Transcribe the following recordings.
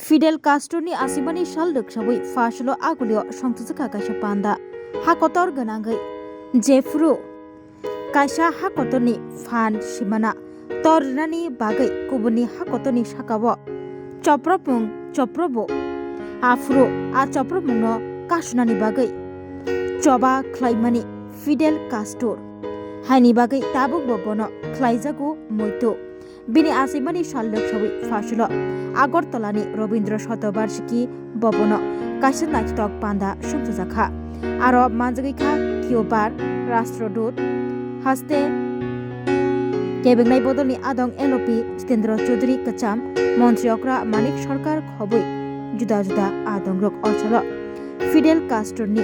Fidel Castro-ni asimani shal ruksawi fashlo agulio songtuzaka kaisa panda hakotor ganangai Jeffro kaisa hakotoni fan simana tornani bagai kubuni hakotoni sakawo choprobo afro a choprobungno kasunani bagai choba khlaimani Fidel Castro haini bagai tabuk bobono khlaijago moito bini asimani shal ruksawi fashlo আগরতলানি Rabindra শতবার্ষিকী ভবন কাশির Nighthawk পান্দা সংযোজাখা আর মানজাগিখা কিউবার রাষ্ট্রদূত হাস্তে কেবেংনাই বদলনি আদং LP Jitendra Chowdhury কচাম মন্ত্রী অকরা মানিক সরকার খবই जुदा जुदा आदं रक अचल Fidel कास्ट्रोनि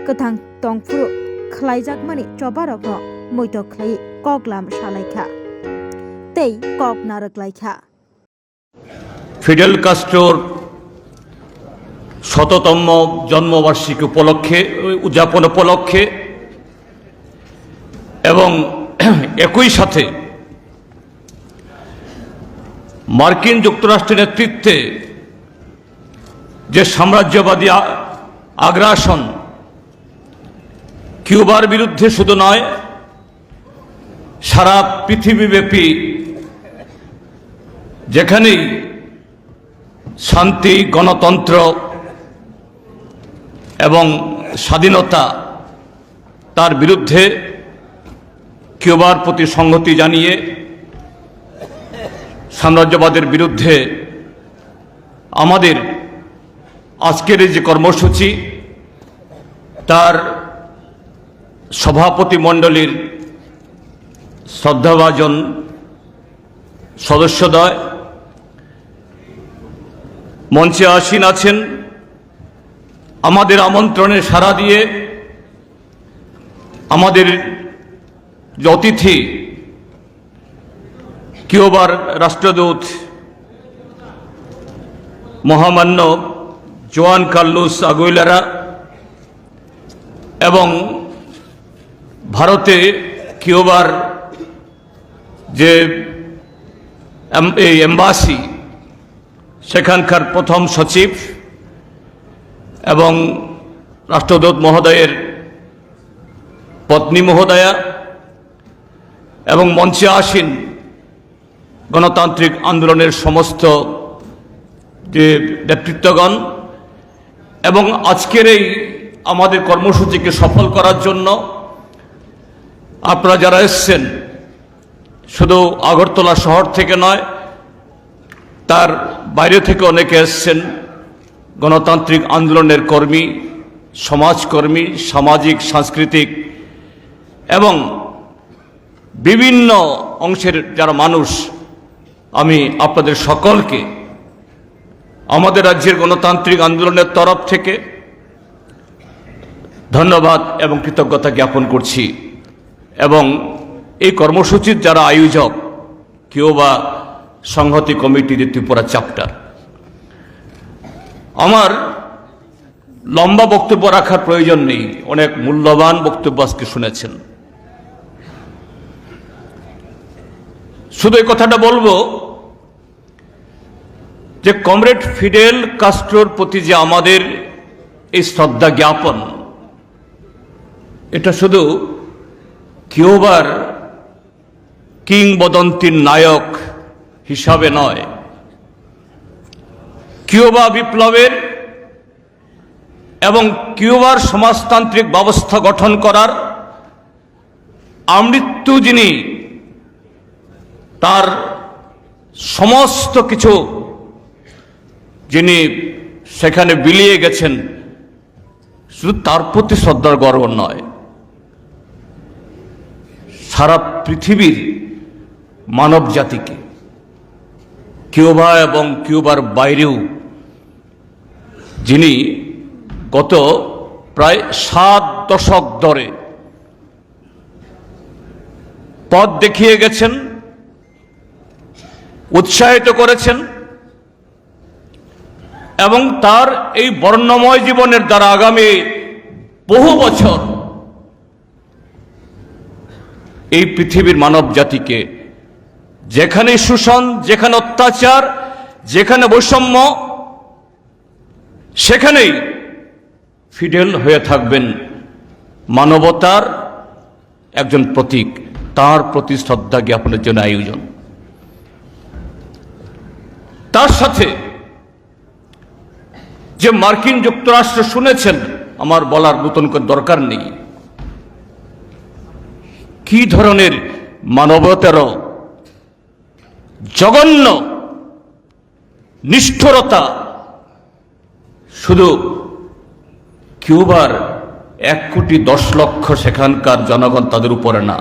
कथां तंगफुरु खलाइजाकमानि चबारक मैतो खलाइ कगलाम सालाइखा तै कक नारकलाइखा ফিডেল কাস্ট্রোর শততম জন্মবার্ষিকী উপলক্ষে উদযাপন উপলক্ষে এবং একই সাথে মার্কিন যুক্তরাষ্ট্রের নেতৃত্বে যে সাম্রাজ্যবাদী আগ্রাসন কিউবার বিরুদ্ধে শুধু নয় সারা পৃথিবীব্যাপী যেখানেই শান্তি গণতন্ত্র এবং স্বাধীনতা তার বিরুদ্ধে কিউবার প্রতি সংহতি জানিয়ে সাম্রাজ্যবাদের বিরুদ্ধে আমাদের আজকের যে কর্মসূচি তার সভাপতি মণ্ডলীর শ্রদ্ধাভাজন সদস্যদ্বয় মঞ্চে আসীন আছেন আমাদের আমন্ত্রণে সাড়া দিয়ে আমাদের যে অতিথি কিউবার রাষ্ট্রদূত মহামান্য জোয়ান কার্লোস আগুইলারা এবং ভারতে কিউবার যে এম্বাসি সেখানকার প্রথম সচিব এবং রাষ্ট্রদূত মহোদয়ের পত্নী মহোদয়া এবং মঞ্চে আসীন গণতান্ত্রিক আন্দোলনের সমস্ত যে নেতৃত্বগণ এবং আজকের এই আমাদের কর্মসূচিকে সফল করার জন্য আপনারা যারা এসছেন শুধু আগরতলা শহর থেকে নয় তার বাইরে থেকে অনেকে এসছেন গণতান্ত্রিক আন্দোলনের কর্মী সমাজকর্মী সামাজিক সাংস্কৃতিক এবং বিভিন্ন অংশের যারা মানুষ আমি আপনাদের সকলকে আমাদের রাজ্যের গণতান্ত্রিক আন্দোলনের তরফ থেকে ধন্যবাদ এবং কৃতজ্ঞতা জ্ঞাপন করছি এবং এই কর্মসূচির যারা আয়োজক কিউবা সংহতি কমিটির ত্রিপুরা চ্যাপ্টার আমার লম্বা বক্তব্য রাখার প্রয়োজন নেই অনেক মূল্যবান বক্তব্য আজকে শুনেছেন শুধু এই কথাটা বলবো যে কমরেড ফিডেল কাস্ট্রোর প্রতি যে আমাদের এই শ্রদ্ধা জ্ঞাপন এটা শুধু কিউবার কিংবদন্তির নায়ক হিসাবে নয় কিউবা বিপ্লবের এবং কিউবার সমাজতান্ত্রিক ব্যবস্থা গঠন করার আমৃত্যু যিনি তার সমস্ত কিছু যিনি সেখানে বিলিয়ে গেছেন শুধু তার প্রতি শ্রদ্ধার গর্ব নয় সারা পৃথিবীর মানব জাতিকে কিউবা এবং কিউবার বাইরেও যিনি গত প্রায় 7 দশক ধরে পথ দেখিয়ে গেছেন উৎসাহিত করেছেন এবং তার এই বর্ণময় জীবনের দ্বারা আগামী বহু বছর এই পৃথিবীর মানব জাতিকে যেখানে শোষণ যেখানে অত্যাচার যেখানে বৈষম্য সেখানেই ফিডেল হয়ে থাকবেন মানবতার একজন প্রতীক, তার প্রতি শ্রদ্ধা জ্ঞাপনের জন্য আয়োজন। তার সাথে যে মার্কিন যুক্তরাষ্ট্র শুনেছেন, আমার বলার নতুন করে দরকার নেই কি ধরনের মানবতার জঘন্য নিষ্ঠুরতা শুধু কিউবার 1,10,00,000 সেখানকার জনগণ তাদের উপরে না,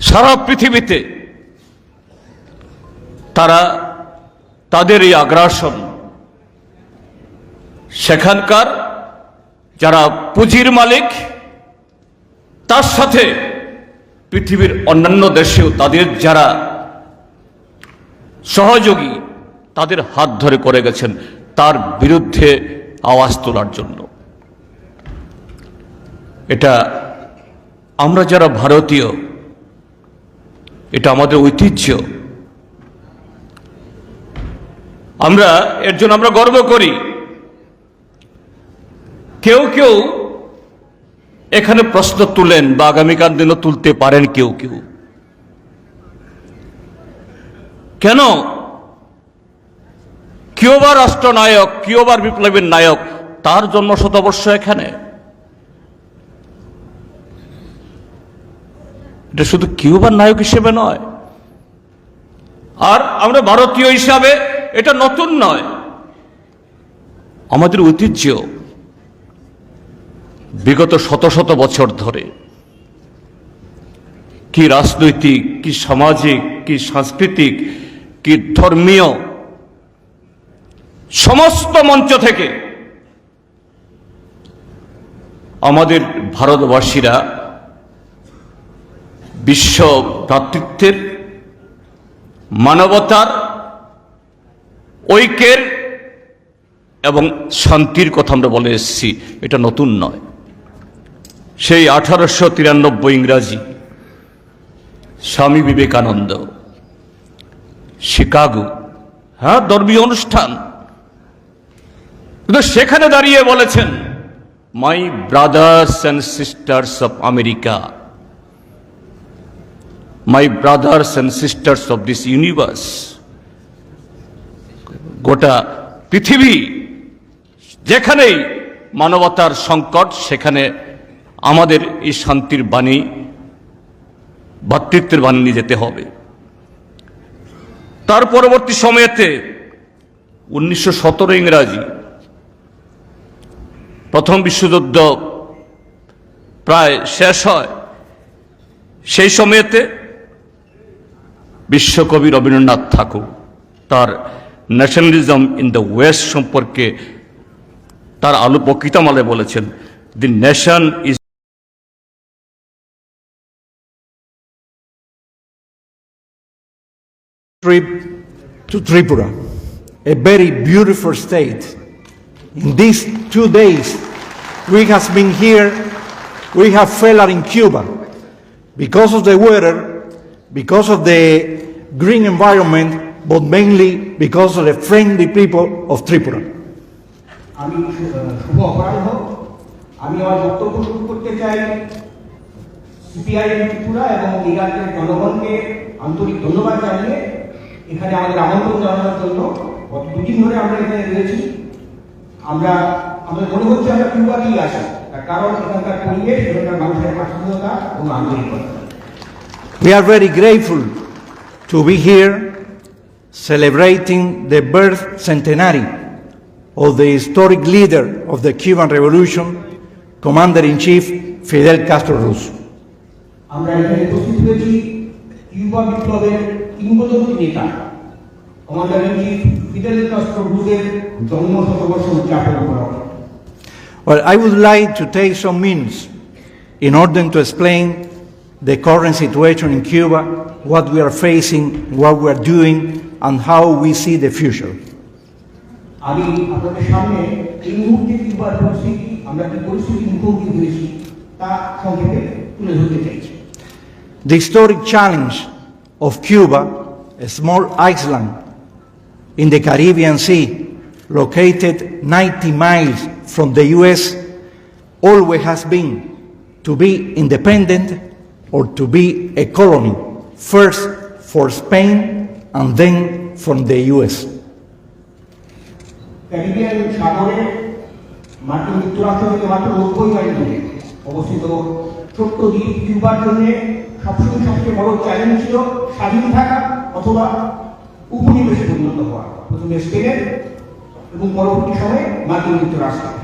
সারা পৃথিবীতে তারা তাদের এই আগ্রাসন সেখানকার যারা পুঁজির মালিক, তার সাথে পৃথিবীর অন্যান্য দেশেও তাদের যারা সহযোগী তাদের হাত ধরে করে গেছেন তার বিরুদ্ধে আওয়াজ তোলার জন্য। এটা আমরা যারা ভারতীয়, এটা আমাদের ঐতিহ্য, আমরা এর জন্য আমরা গর্ব করি। কেউ কেউ এখানে প্রশ্ন তুলেন বা আগামীকাল দিনও তুলতে পারেন কেউ কেউ, কেন কিউবা রাষ্ট্রনায়ক, কিউবার বিপ্লবীর নায়ক, তার জন্ম শতবর্ষ এখানে। এটা শুধু কিউবার নায়ক হিসেবে নয়, আর আমরা ভারতীয় হিসাবে এটা নতুন নয়, আমাদের ঐতিহ্য। বিগত শত শত বছর ধরে কি রাজনৈতিক, কি সামাজিক, কি সাংস্কৃতিক, কি ধর্মীয় সমস্ত মঞ্চ থেকে আমাদের ভারতবাসীরা বিশ্ব ভ্রাতৃত্বের, মানবতার, ঐক্যের এবং শান্তির কথা আমরা বলে এসেছি। এটা নতুন নয়। সেই 1893 ইংরাজি স্বামী বিবেকানন্দ শিকাগো, হ্যাঁ ধর্মীয় অনুষ্ঠান, কিন্তু সেখানে দাঁড়িয়ে বলেছেন, my brothers and sisters of America, my brothers and sisters of this universe. গোটা পৃথিবী যেখানেই মানবতার সংকট, সেখানে আমাদের এই শান্তির বাণী, ভ্রাতৃত্বের বাণী নিয়ে যেতে হবে। তার পরবর্তী সময়েতে 1917 ইংরাজি প্রথম বিশ্বযুদ্ধ প্রায় শেষ হয়, সেই সময়েতে বিশ্বকবি রবীন্দ্রনাথ ঠাকুর তার ন্যাশনালিজম ইন দ্য ওয়েস্ট সম্পর্কে তার বক্তৃতামালায় বলেছেন, দি nation is trip to Tripura, a very beautiful state. In these 2 days we have been here, we have felt in Cuba because of the weather, because of the green environment, but mainly because of the friendly people of Tripura. আমি শুভ অপরাধ, আমি আমার বক্তব্য শুরু করতে চাই CPIM Tripura এবং এই রাজ্যের জনগণকে আন্তরিক ধন্যবাদ জানিয়ে এখানে আমাদের আমন্ত্রণ জানানোর জন্য। গত 2 দিন ধরে আমরা এখানে রয়েছি। আমাদের মনে হচ্ছে আমরা কিউবাতেই আছি, তার কারণ এখানকার পরিবেশ, এখানকার মানুষের আত্মীয়তা এবং আন্তরিকতা। We are very grateful to be here celebrating the birth centenary of the historic leader of the Cuban Revolution, Commander-in-Chief Fidel Castro Ruz. আমরা এখানে উপস্থিত হয়েছি কিউবা বিপ্লবের কিংবদন্তি নেতা কমান্ডার-ইন-চিফ ফিদেল কাস্ট্রো রুজের জন্ম শতবর্ষ উদযাপন উপলক্ষে। Well, I would like to take some minutes in order to explain the current situation in Cuba, what we are facing, what we are doing, and how we see the future. আমি আপনাদের সামনে এই মুহূর্তে কিউবার পরিস্থিতি, আমরা কি পরিস্থিতির মুখোমুখি হয়েছি তা সংক্ষেপে তুলে ধরতে চাইছি। The historic challenge of Cuba a small island in the Caribbean Sea, located 90 miles from the US, always has been to be independent or to be a colony, first for Spain and then from the US. Caribbean সাগরে মার্কিন যুক্তরাষ্ট্র থেকে মাত্র 90 mile দূরে অবস্থিত ছোট্ট দ্বীপ কিউবার জন্য সবসময় সবচেয়ে বড় চ্যালেঞ্জ ছিল স্বাধীন থাকা অথবা উপনিবেশে পরিণত হওয়া, প্রথমে স্পেনের এবং পরবর্তী সময়ে মার্কিন যুক্তরাষ্ট্রের।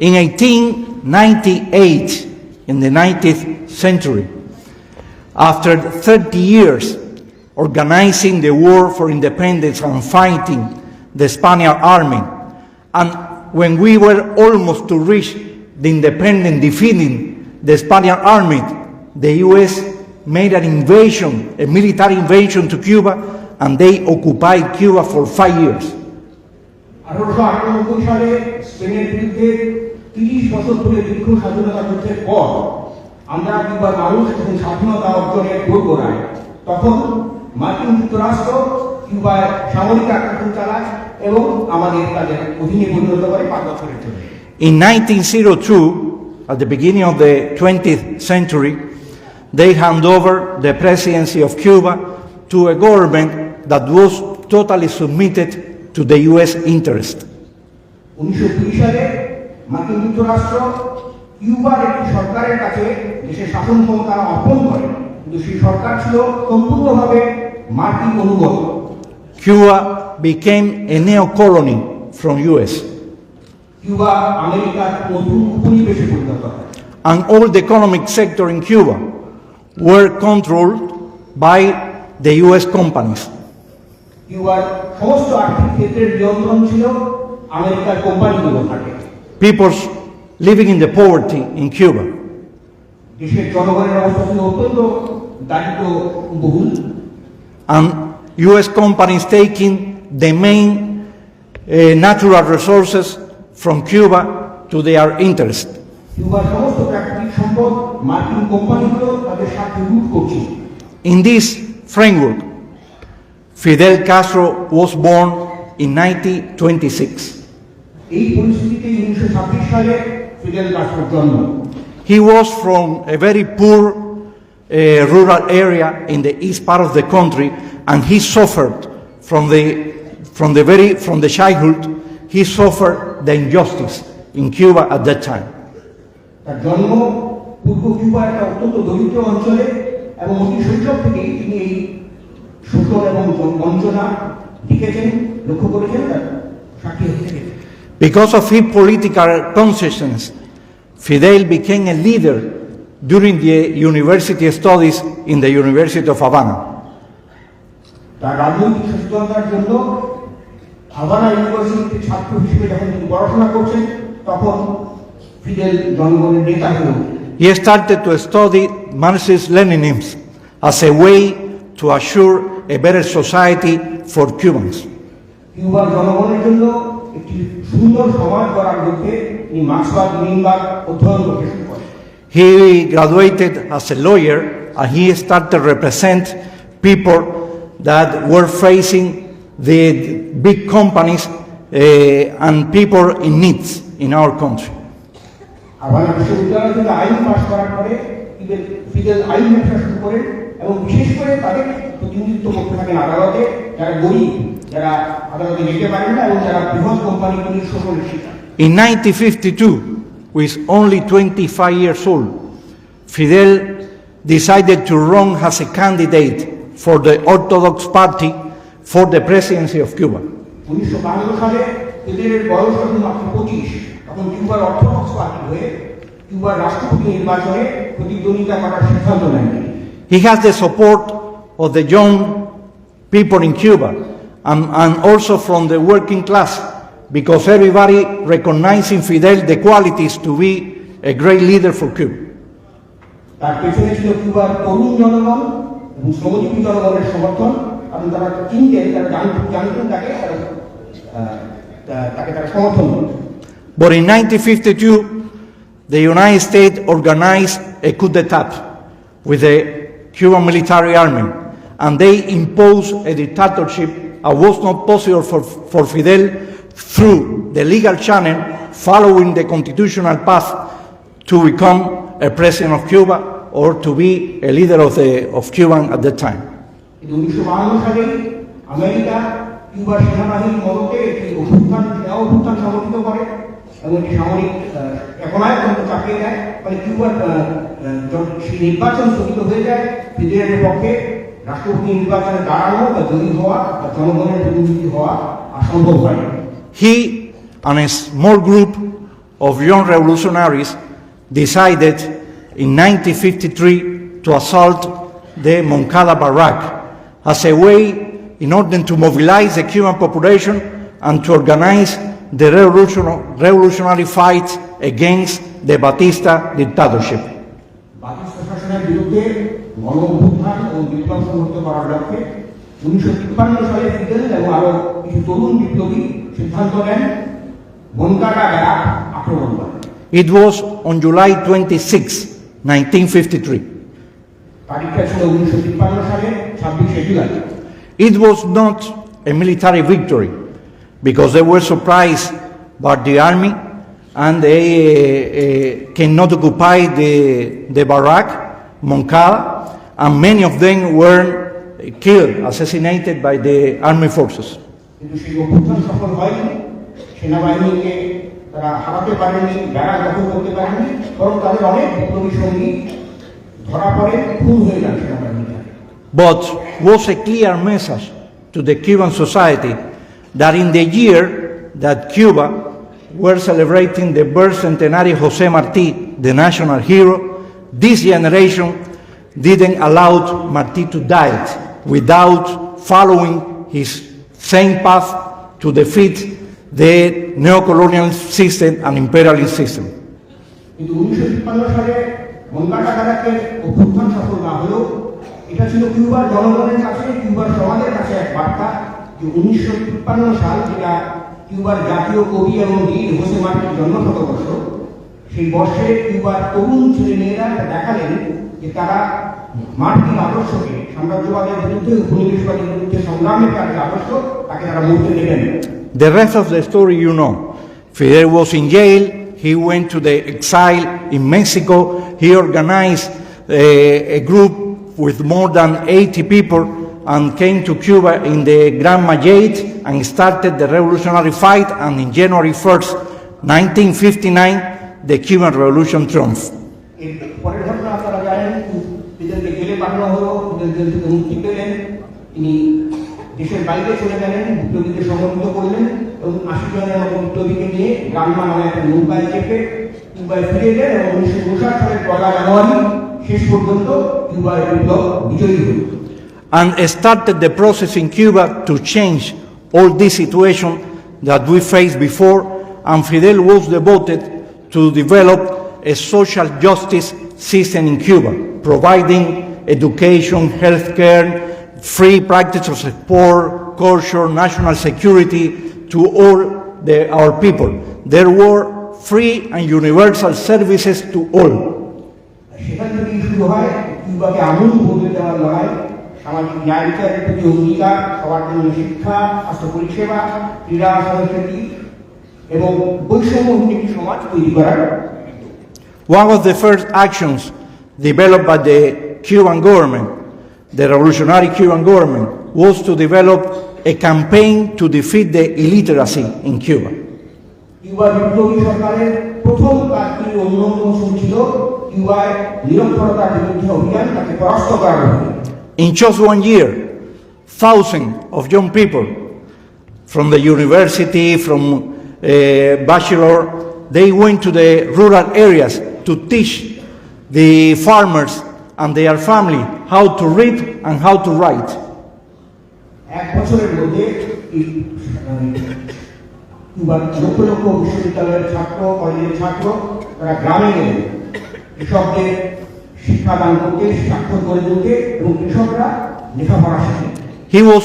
In 1898, in the 19th century, after 30 years organizing the war for independence and fighting the Spaniard army, and when we were almost to reach the independence, defeating the Spaniard army, the US made an invasion, a military invasion to Cuba, and they occupied Cuba for 5 years. 1898 সালে স্পেনের বিরুদ্ধে 30 বছর ধরে দীর্ঘ স্বাধীনতা যুদ্ধের পর আমরা কিউবার মানুষ যখন স্বাধীনতা অর্জনের দোরগোড়ায়, তখন মার্কিন যুক্তরাষ্ট্র কিউবায় সামরিক আক্রমণ চালায় এবং আমাদের তাদের অধীনে পরিণত করে 5 বছরের জন্য। In 1902, at the beginning of the 20th century, they hand over the presidency of Cuba to a government that was totally submitted to the US interest. 1920 সালে মার্কিন যুক্তরাষ্ট্র কিউবার একটি সরকারের কাছে দেশের শাসন ক্ষমতা অর্পণ করে, কিন্তু সেই সরকার ছিল সম্পূর্ণভাবে মার্কিন অনুগত। Cuba became a neo-colony from US, Cuba আমেরিকার নতুন উপনিবেশে পরিণত হয়। and all the economic sector in Cuba were controlled by the US companies. কিউবার সমস্ত আর্থিক ক্ষেত্রের নিয়ন্ত্রণ ছিল আমেরিকার কোম্পানিগুলোর হাতে। People living in the poverty in Cuba. দেশের জনগণের অবস্থা ছিল অত্যন্ত দারিদ্র্যবহুল, And US companies taking the main natural resources from Cuba to their interest. কিউবার সমস্ত প্রাকৃতিক সম্পদ মার্কিন কোম্পানিগুলো তাদের স্বার্থে লুট করছিল। In this framework, Fidel Castro was born in 1926. এই পরিস্থিতিতে 1926 সালে ফিদেল কাস্ট্রোর জন্ম। He was from a very poor rural area in the east part of the country, and he suffered from the childhood. He suffered the injustice in Cuba at that time. তার জন্ম পূর্ব কিউবার একটা অত্যন্ত দরিদ্র অঞ্চলে, এবং অতি শৈশব থেকেই তিনি এই শোষণ এবং বঞ্চনা দেখেছেন, লক্ষ্য করেছেন, তার সাক্ষী হয়েছেন। Because of his political consciousness, Fidel became a leader during the university studies in the University of Havana. তার রাজনৈতিক সচেতনতার জন্য হাভানা ইউনিভার্সিটিতে ছাত্র হিসেবে যখন তিনি পড়াশোনা করছেন, তখন ফিদেল জনগণের নেতা হয়ে ওঠেন। He started to study Marxist-Leninism as a way to assure a better society for Cubans. কিউবার জনগণের জন্য একটি সুন্দর সমাজ গড়ার লক্ষ্যে তিনি মার্ক্সবাদ লেনিনবাদ অধ্যয়ন করতে শুরু করেন। He graduated as a lawyer, and he started to represent people that were facing the big companies and people in needs in our country. Havana বিশ্ববিদ্যালয় থেকে আইন পাশ করার পরে ফিদেল আইন ব্যবসা শুরু করেন, এবং বিশেষ করে তাদের প্রতিনিধিত্ব করতে থাকেন আদালতে, যারা গরিব, যারা আদালতে যেতে পারেন না, এবং যারা বৃহৎ কোম্পানিগুলির শোষণের শিকার। In 1952, with only 25 years old, Fidel decided to run as a candidate for the Orthodox Party for the presidency of Cuba. 1952 সালে ফিদেলের বয়স যখন মাত্র 25, তখন কিউবার অর্থোডক্স পার্টি হয়ে কিউবার রাষ্ট্রপতি নির্বাচনে প্রতিদ্বন্দ্বিতা করার সিদ্ধান্ত নেন। He has the support of the young people in Cuba and also from the working class, because everybody recognizing Fidel the qualities to be a great leader for Cuba. তার পেছনে ছিল কিউবার তরুণ জনগণ এবং শ্রমজীবী জনগণের সমর্থন, কারণ তারা চিনতেন, তারা জানতেন তাকে তারা সমর্থন করতেন। But in 1952, the United States organized a coup d'etat with the Cuban military army, and they imposed a dictatorship that was not possible for Fidel through the legal channel, following the constitutional path to become a president of Cuba or to be a leader of Cuba at that time. কিন্তু 1952 সালে America কিউবার সেনাবাহিনীর মদতে একটি অভ্যুত্থান সংগঠিত করে এবং একটি সামরিক একনায়কতন্ত্র চাপিয়ে দেয়। ফলে কিউবার নির্বাচন স্থগিত হয়ে যায়। ফিদেলের পক্ষে রাষ্ট্রপতি নির্বাচনে দাঁড়ানো বা জয়ী হওয়া বা জনগণের প্রতিনিধি হওয়া অসম্ভব হয়। He and a small group of young revolutionaries decided in 1953 to assault the Moncada barrack as a way in order to mobilize the Cuban population and to organize the revolutionary fight against the Batista dictatorship. Batista শাসনের বিরুদ্ধে গণ অভ্যুত্থান ও বিপ্লব সংঘটিত করার লক্ষ্যে 1953 সালে Fidel এবং আরো কিছু তরুণ বিপ্লবী সিদ্ধান্ত নেন মনকাডা ব্যারাক আক্রমণ করেন। It was on July 26, 1953. তারিখটা ছিল 1953 সালে 26 July. It was not a military victory because they were surprised by the army and they cannot occupy the barrack, Moncada, and many of them were killed, assassinated by the army forces. কিন্তু সেই অভ্যুত্থান সফল হয়নি। সেনাবাহিনীকে তারা হারাতে পারেনি, barrack দখল করতে পারেনি, বরং তাদের অনেক বিপ্লবী সঙ্গী ধরা পড়ে, খুন হয়ে যান সেনাবাহিনীর। But was a clear message to the Cuban society that in the year that Cuba were celebrating the birth centenary of Jose Marti, the national hero, this generation didn't allow Marti to die without following his same path to defeat the neocolonial system and imperialist system. কিন্তু 1953 সালে Moncada ব্যারাকের অভ্যুত্থান সফল না হলেও এটা ছিল কিউবার জনগণের কাছে, কিউবার সমাজের কাছে এক বার্তা যে 1953 সাল, যেটা কিউবার জাতীয় কবি এবং বীর হোসে মার্টির জন্মশতবর্ষ, সেই বর্ষে কিউবার তরুণ ছেলে মেয়েরা দেখালেন যে তারা মার্টির আদর্শকে, সাম্রাজ্যবাদের বিরুদ্ধে, উপনিবেশবাদের বিরুদ্ধে সংগ্রামের যে আদর্শ, তাকে তারা মরতে দেবেন। The rest of the story you know. Fidel was in jail, he went to the exile in Mexico, he organized a group with more than 80 people and came to Cuba in the Grand Mayate and started the revolutionary fight, and in January 1st, 1959, the Cuban Revolution triumphed. এর পরের ঘটনা আপনারা জানেন, ফিদেলকে জেলে পাঠানো হলো, Fidel jail থেকে মুক্তি পেলেন, তিনি দেশের বাইরে চলে গেলেন, বিপ্লবীদের সংগঠিত করলেন এবং 80 জনের মতো বিপ্লবীকে নিয়ে গ্রাম্মা নামে একটা নৌকায় চেপে কিউবায় ফিরে এলেন এবং 1959 সালের 1 জানুয়ারি শেষ পর্যন্ত কিউবার বিপ্লব বিজয়ী হল। And started the process in Cuba to change all this situation that we faced before, and Fidel was devoted to develop a social justice system in Cuba, providing education, healthcare, free practice of sport, culture, national security to all our people. There were free and universal services to all. সেখান থেকেই শুরু হয় কিউবাকে আমূল বদলে দেওয়ার লড়াই, সামাজিক ন্যায় বিচারের প্রতি অঙ্গীকার, সবার জন্য শিক্ষা, স্বাস্থ্য পরিষেবা, ক্রীড়া, সংস্কৃতি এবং বৈষম্যহীন একটি সমাজ তৈরি করার। One of the first actions developed by the Cuban government, the revolutionary Cuban government, was to develop a campaign to defeat the illiteracy in Cuba. কিউবার বিপ্লবী সরকারের প্রথম কাজটি অন্যতম ছিল কিউবায় নিরক্ষরতার বিরুদ্ধে অভিযান, তাকে পরাস্ত করা হবে। In just 1 year, thousands of young people from the university, from bachelor, they went to the rural areas to teach the farmers and their family how to read and how to write. এক বছরের মধ্যে কিউবার লক্ষ লক্ষ বিশ্ববিদ্যালয়ের ছাত্র, কলেজের ছাত্র, তারা গ্রামে গেলেন কৃষকদের শিক্ষাদান করতে, স্বাক্ষর করে দিতে এবং কৃষকরা লেখাপড়া শিখেন। He was